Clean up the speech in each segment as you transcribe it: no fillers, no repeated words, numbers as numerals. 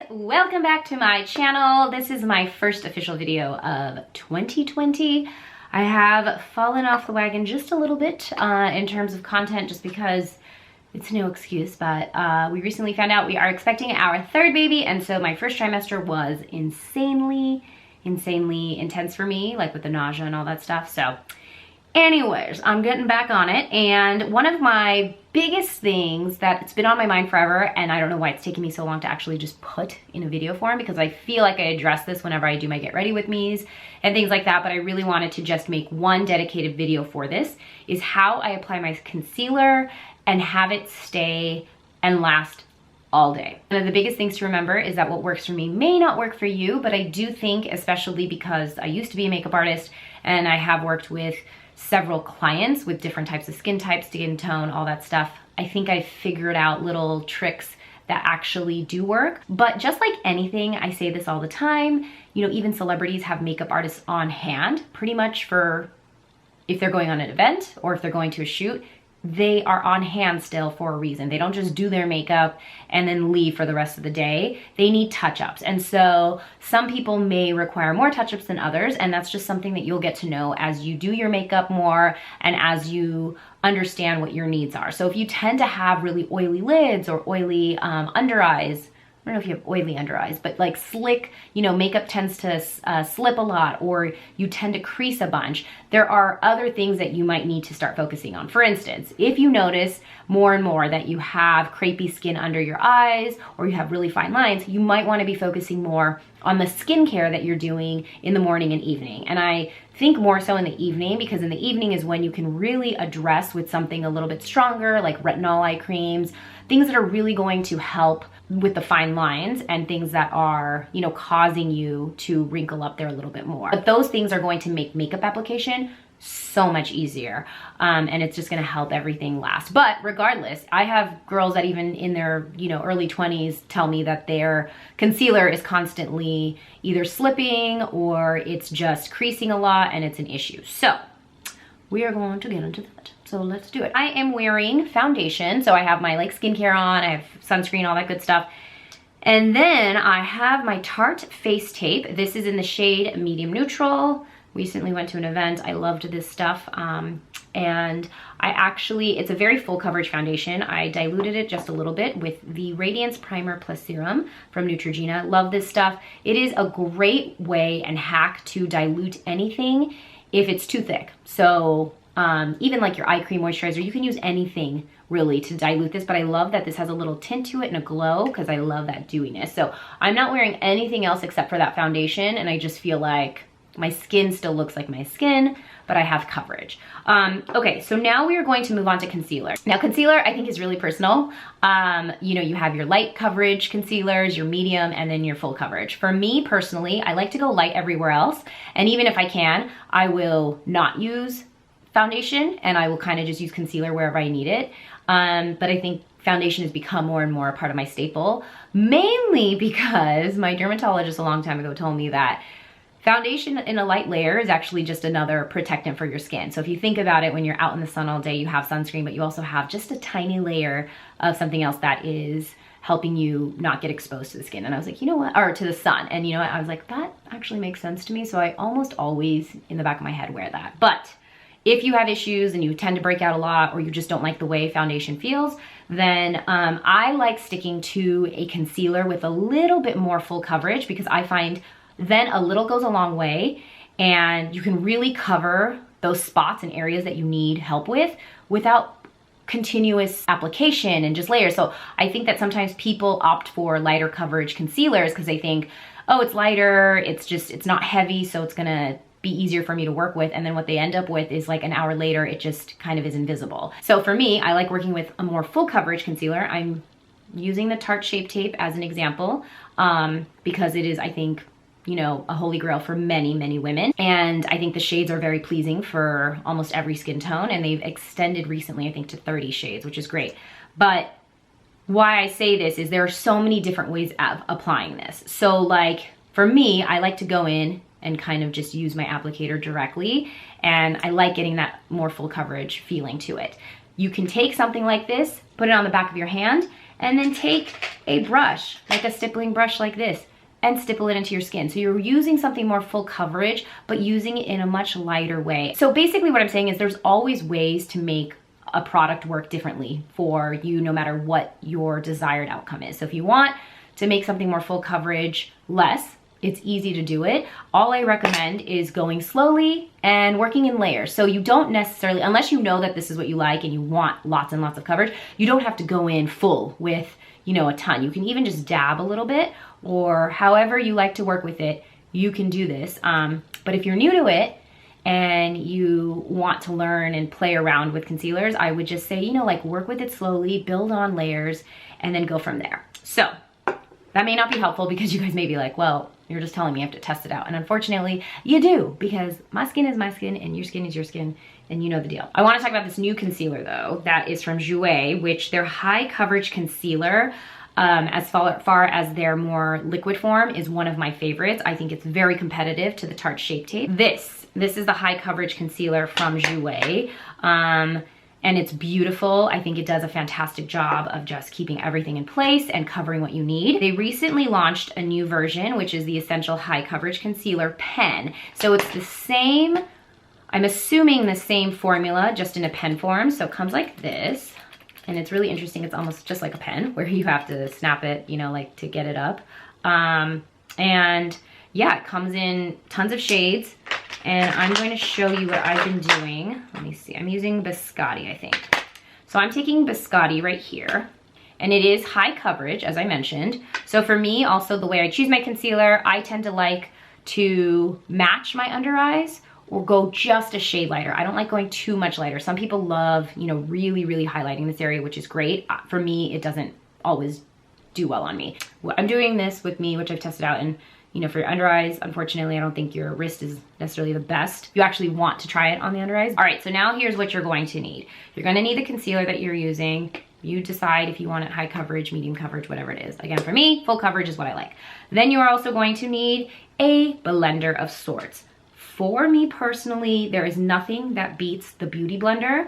welcome back to my channel. This is my first official video of 2020. I have fallen off the wagon just a little bit in terms of content just because it's no excuse, but we recently found out we are expecting our third baby, and so my first trimester was insanely intense for me, like with the nausea and all that stuff. So anyways, I'm getting back on it, and one of my biggest things that it's been on my mind forever, and I don't know why it's taking me so long to actually just put in a video form, because I feel like I address this whenever I do my get ready with me's and things like that, but I really wanted to just make one dedicated video for this, is how I apply my concealer and have it stay and last all day. One of the biggest things to remember is that what works for me may not work for you, but I do think, especially because I used to be a makeup artist and I have worked with several clients with different types of skin types, skin tone, all that stuff, I think I figured out little tricks that actually do work. But just like anything, I say this all the time, you know, even celebrities have makeup artists on hand pretty much for if they're going on an event or if they're going to a shoot. They are on hand still for a reason. They don't just do their makeup and then leave for the rest of the day. They need touch-ups. And so some people may require more touch-ups than others, and that's just something that you'll get to know as you do your makeup more and as you understand what your needs are. So if you tend to have really oily lids or oily under eyes, I don't know if you have oily under eyes, but like slick, you know, makeup tends to slip a lot, or you tend to crease a bunch, there are other things that you might need to start focusing on. For instance, if you notice more and more that you have crepey skin under your eyes or you have really fine lines, you might want to be focusing more on the skincare that you're doing in the morning and evening. And I think more so in the evening, because in the evening is when you can really address with something a little bit stronger, like retinol eye creams, things that are really going to help with the fine lines and things that are, you know, causing you to wrinkle up there a little bit more. But those things are going to make makeup application so much easier, and it's just gonna help everything last. But regardless, I have girls that even in their, you know, early 20s tell me that their concealer is constantly either slipping or it's just creasing a lot and it's an issue. So we are going to get into that. So let's do it. I am wearing foundation. So I have my like skincare on, I have sunscreen, all that good stuff. And then I have my Tarte face tape. This is in the shade medium neutral. Recently went to an event. I loved this stuff. And I actually, it's a very full coverage foundation. I diluted it just a little bit with the Radiance Primer Plus Serum from Neutrogena. Love this stuff. It is a great way and hack to dilute anything if it's too thick. So even like your eye cream moisturizer, you can use anything really to dilute this, but I love that this has a little tint to it and a glow because I love that dewiness. So I'm not wearing anything else except for that foundation, and I just feel like my skin still looks like my skin, but I have coverage. Okay, so now we are going to move on to concealer. Now concealer I think is really personal. You know, you have your light coverage concealers, your medium, and then your full coverage. For me personally, I like to go light everywhere else, and even if I can, I will not use foundation and I will kind of just use concealer wherever I need it. But I think foundation has become more and more a part of my staple, mainly because my dermatologist a long time ago told me that foundation in a light layer is actually just another protectant for your skin. So if you think about it, when you're out in the sun all day, you have sunscreen, but you also have just a tiny layer of something else that is helping you not get exposed to the skin. And I was like, you know what, or to the sun. And you know what, I was like, that actually makes sense to me. So I almost always in the back of my head wear that. But if you have issues and you tend to break out a lot, or you just don't like the way foundation feels, then I like sticking to a concealer with a little bit more full coverage, because I find then a little goes a long way and you can really cover those spots and areas that you need help with without continuous application and just layers. So I think that sometimes people opt for lighter coverage concealers because they think, oh, it's lighter, it's not heavy, so it's gonna be easier for me to work with. And then what they end up with is like an hour later, it just kind of is invisible. So for me, I like working with a more full coverage concealer. I'm using the Tarte Shape Tape as an example because it is, I think, you know, a holy grail for many, many women. And I think the shades are very pleasing for almost every skin tone. And they've extended recently, I think, to 30 shades, which is great. But why I say this is there are so many different ways of applying this. So like for me, I like to go in and kind of just use my applicator directly. And I like getting that more full coverage feeling to it. You can take something like this, put it on the back of your hand, and then take a brush, like a stippling brush like this, and stipple it into your skin. So you're using something more full coverage, but using it in a much lighter way. So basically what I'm saying is there's always ways to make a product work differently for you, no matter what your desired outcome is. So if you want to make something more full coverage less, it's easy to do it. All I recommend is going slowly and working in layers. So you don't necessarily, unless you know that this is what you like and you want lots and lots of coverage, you don't have to go in full with, you know, a ton. You can even just dab a little bit, or however you like to work with it, you can do this. But if you're new to it and you want to learn and play around with concealers, I would just say, you know, like work with it slowly, build on layers, and then go from there. So that may not be helpful because you guys may be like, well, you're just telling me I have to test it out. And unfortunately, you do, because my skin is my skin and your skin is your skin, and you know the deal. I want to talk about this new concealer though, that is from Juno, which their high coverage concealer, as far as their more liquid form, is one of my favorites. I think it's very competitive to the Tarte Shape Tape. This is the high coverage concealer from Juno. And it's beautiful. I think it does a fantastic job of just keeping everything in place and covering what you need. They recently launched a new version, which is the Essential High Coverage Concealer Pen. So it's the same, I'm assuming the same formula, just in a pen form. So it comes like this, and it's really interesting. It's almost just like a pen where you have to snap it, you know, like to get it up. And yeah, it comes in tons of shades. And I'm going to show you what I've been doing. Let me see, I'm using Biscotti, I think. So I'm taking Biscotti right here, and it is high coverage, as I mentioned. So for me, also the way I choose my concealer, I tend to like to match my under eyes or go just a shade lighter. I don't like going too much lighter. Some people love, you know, really, really highlighting this area, which is great. For me, it doesn't always do well on me. I'm doing this with me, which I've tested out, and you know, for your under eyes, unfortunately, I don't think your wrist is necessarily the best. You actually want to try it on the under eyes. All right, so now here's what you're going to need. You're gonna need the concealer that you're using. You decide if you want it high coverage, medium coverage, whatever it is. Again, for me, full coverage is what I like. Then you are also going to need a blender of sorts. For me personally, there is nothing that beats the Beauty Blender,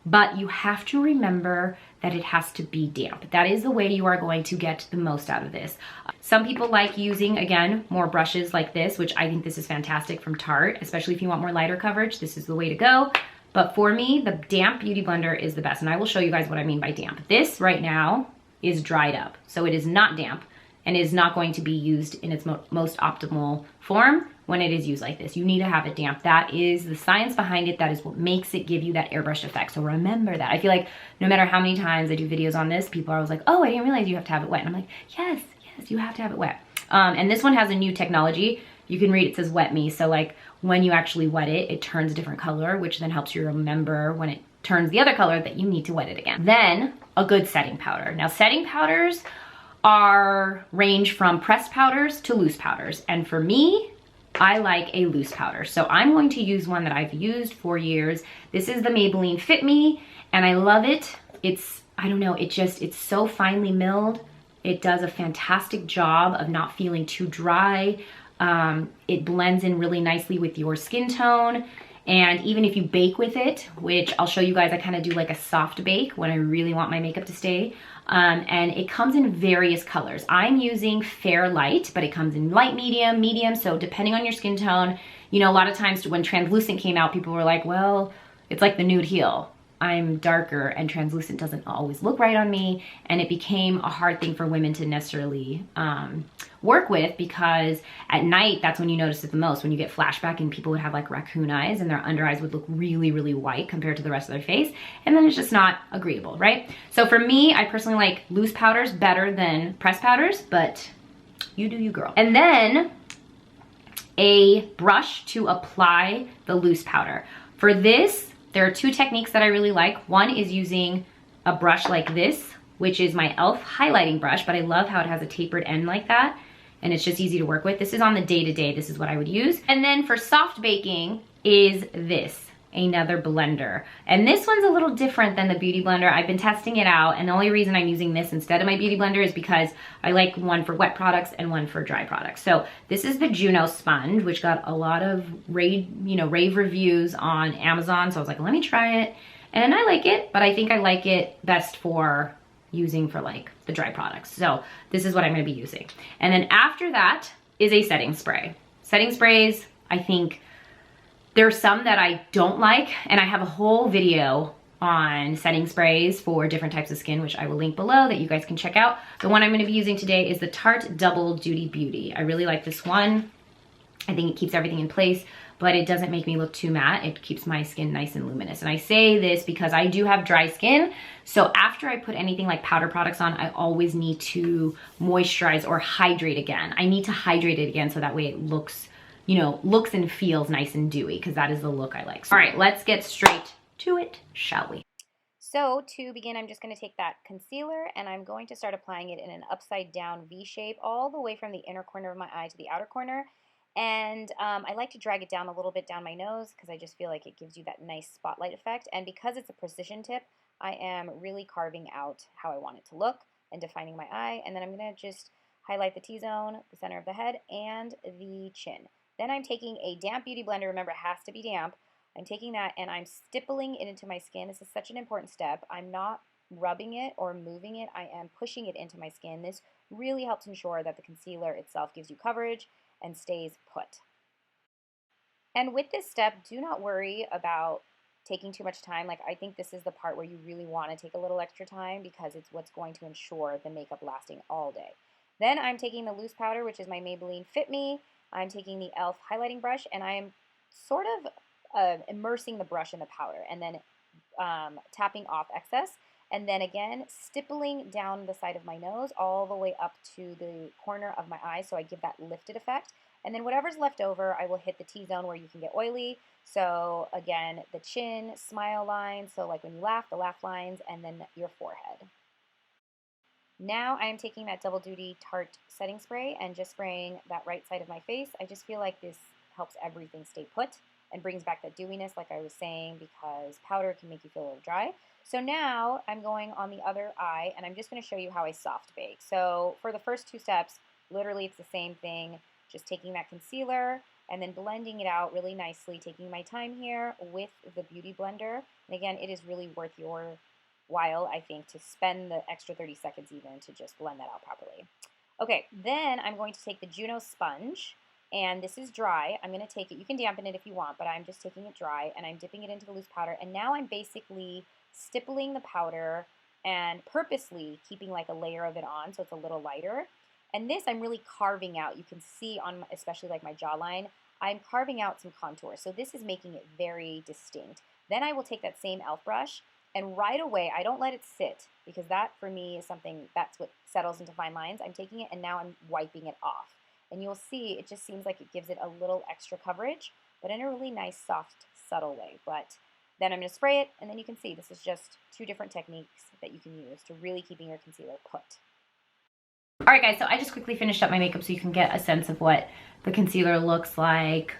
but you have to remember that it has to be damp. That is the way you are going to get the most out of this. Some people like using, again, more brushes like this, which I think this is fantastic from Tarte, especially if you want more lighter coverage. This is the way to go. But for me, the damp Beauty Blender is the best, and I will show you guys what I mean by damp. This right now is dried up, so it is not damp and is not going to be used in its most optimal form when it is used like this. You need to have it damp. That is the science behind it. That is what makes it give you that airbrushed effect. So remember that. I feel like no matter how many times I do videos on this, people are always like, oh, I didn't realize you have to have it wet. And I'm like, yes, you have to have it wet. And this one has a new technology. You can read, it says wet me. So like when you actually wet it, it turns a different color, which then helps you remember when it turns the other color that you need to wet it again. Then a good setting powder. Now setting powders range from pressed powders to loose powders. And for me, I like a loose powder. So I'm going to use one that I've used for years. This is the Maybelline Fit Me, and I love it. It's, I don't know, it's so finely milled. It does a fantastic job of not feeling too dry. It blends in really nicely with your skin tone. And even if you bake with it, which I'll show you guys, I kind of do like a soft bake when I really want my makeup to stay. And it comes in various colors. I'm using Fair Light, but it comes in light, medium. So depending on your skin tone, you know, a lot of times when translucent came out, people were like, well, it's like the nude heel. I'm darker and translucent doesn't always look right on me. And it became a hard thing for women to necessarily work with, because at night, that's when you notice it the most, when you get flashback and people would have like raccoon eyes and their under eyes would look really, really white compared to the rest of their face. And then it's just not agreeable, right? So for me, I personally like loose powders better than pressed powders, but you do you, girl. And then a brush to apply the loose powder. For this, there are two techniques that I really like. One is using a brush like this, which is my e.l.f. highlighting brush, but I love how it has a tapered end like that, and it's just easy to work with. This is on the day-to-day, this is what I would use. And then for soft baking is this, another blender. And this one's a little different than the Beauty Blender. I've been testing it out, and the only reason I'm using this instead of my Beauty Blender is because I like one for wet products and one for dry products. So this is the Juno sponge, which got a lot of rave reviews on Amazon. So I was like, let me try it. And I like it, but I think I like it best for, using for like the dry products. So this is what I'm gonna be using. And then after that is a setting spray. Setting sprays, I think there's some that I don't like, and I have a whole video on setting sprays for different types of skin, which I will link below that you guys can check out. The one I'm gonna be using today is the Tarte Double Duty Beauty. I really like this one. I think it keeps everything in place, but it doesn't make me look too matte. It keeps my skin nice and luminous. And I say this because I do have dry skin. So after I put anything like powder products on, I always need to moisturize or hydrate again. I need to hydrate it again so that way it looks, you know, looks and feels nice and dewy, because that is the look I like. All right, let's get straight to it, shall we? So to begin, I'm just gonna take that concealer and I'm going to start applying it in an upside down V shape all the way from the inner corner of my eye to the outer corner. And I like to drag it down a little bit down my nose because I just feel like it gives you that nice spotlight effect. And because it's a precision tip, I am really carving out how I want it to look and defining my eye. And then I'm going to just highlight the T-zone, the center of the head, and the chin. Then I'm taking a damp beauty blender. Remember, it has to be damp. I'm taking that and I'm stippling it into my skin. This is such an important step. I'm not rubbing it or moving it. I am pushing it into my skin. This really helps ensure that the concealer itself gives you coverage and stays put. And with this step, do not worry about taking too much time. Like, I think this is the part where you really want to take a little extra time because it's what's going to ensure the makeup lasting all day. Then I'm taking the loose powder, which is my Maybelline Fit Me. I'm taking the e.l.f. highlighting brush and I am sort of immersing the brush in the powder and then tapping off excess. And then again, stippling down the side of my nose all the way up to the corner of my eye so I give that lifted effect. And then whatever's left over, I will hit the T-zone where you can get oily. So again, the chin, smile lines, so like when you laugh, the laugh lines, and then your forehead. Now I am taking that Double Duty Tarte setting spray and just spraying that right side of my face. I just feel like this helps everything stay put and brings back that dewiness like I was saying, because powder can make you feel a little dry. So now I'm going on the other eye and I'm just going to show you how I soft bake. So for the first two steps, literally it's the same thing, just taking that concealer and then blending it out really nicely, taking my time here with the Beauty Blender. And again, it is really worth your while, I think, to spend the extra 30 seconds even to just blend that out properly. Okay, then I'm going to take the Juno sponge, and this is dry. I'm going to take it, you can dampen it if you want, but I'm just taking it dry and I'm dipping it into the loose powder. And now I'm basically stippling the powder and purposely keeping like a layer of it on so it's a little lighter. And this I'm really carving out. You can see on especially like my jawline, I'm carving out some contour. So this is making it very distinct. Then I will take that same e.l.f. brush and right away, I don't let it sit because that for me is something that's what settles into fine lines. I'm taking it and now I'm wiping it off. And you'll see it just seems like it gives it a little extra coverage, but in a really nice, soft, subtle way. But then I'm going to spray it, and then you can see this is just two different techniques that you can use to really keeping your concealer put. All right, guys, so I just quickly finished up my makeup so you can get a sense of what the concealer looks like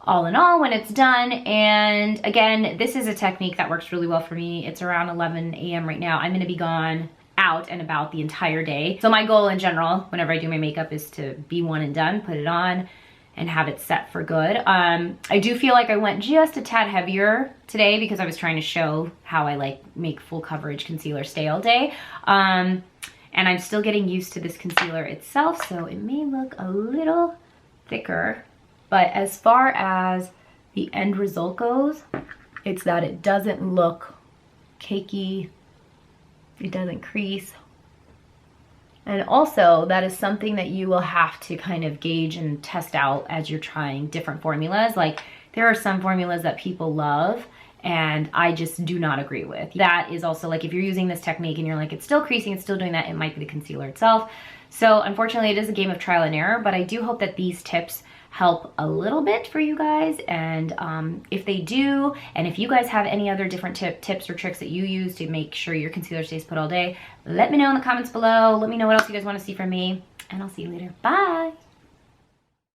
all in all when it's done. And again, this is a technique that works really well for me. It's around 11 a.m. right now. I'm going to be gone out and about the entire day. So my goal in general, whenever I do my makeup, is to be one and done, put it on, and have it set for good. I do feel like I went just a tad heavier today because I was trying to show how I like make full coverage concealer stay all day. And I'm still getting used to this concealer itself, so it may look a little thicker. But as far as the end result goes, it's that it doesn't look cakey, it doesn't crease. And also, that is something that you will have to kind of gauge and test out as you're trying different formulas. Like, there are some formulas that people love and I just do not agree with. That is also like, if you're using this technique and you're like, it's still creasing, it's still doing that, it might be the concealer itself. So unfortunately, it is a game of trial and error, but I do hope that these tips help a little bit for you guys. And if they do, and if you guys have any other different tips or tricks that you use to make sure your concealer stays put all day, let me know in the comments below. Let me know what else you guys want to see from me, and I'll see you later. Bye.